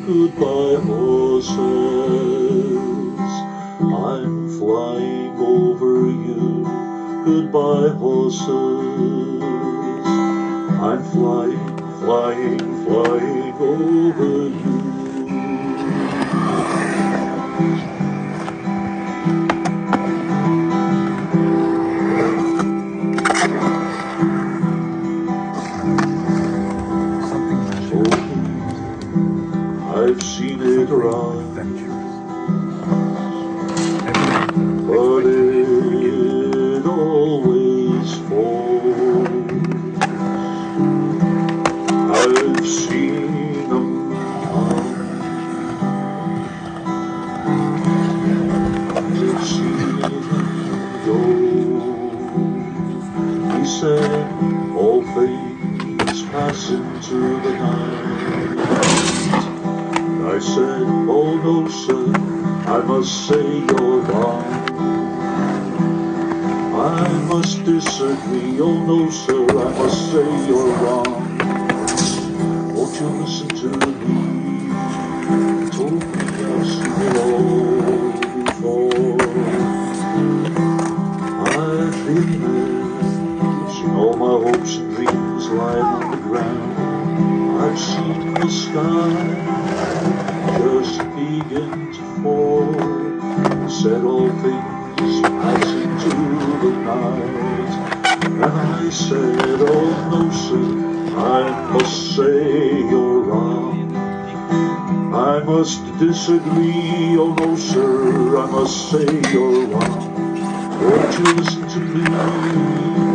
Goodbye, horses. I'm flying over you. Goodbye, horses. I'm flying, flying, flying over you. I've seen it run, but it always falls. I've seen them come, I've seen them go. He said, all things pass into the night. I said, oh no sir, I must say you're wrong. I must disagree, oh no sir, I must say you're wrong. Won't you listen to me? You told me I've seen it all before. I've been there, seen all my hopes and dreams lying on the ground. I've seen the sky just begin to fall, said all things pass into the night. And I said, oh no sir, I must say you're wrong. I must disagree, oh no sir, I must say you're wrong. Won't you listen to me?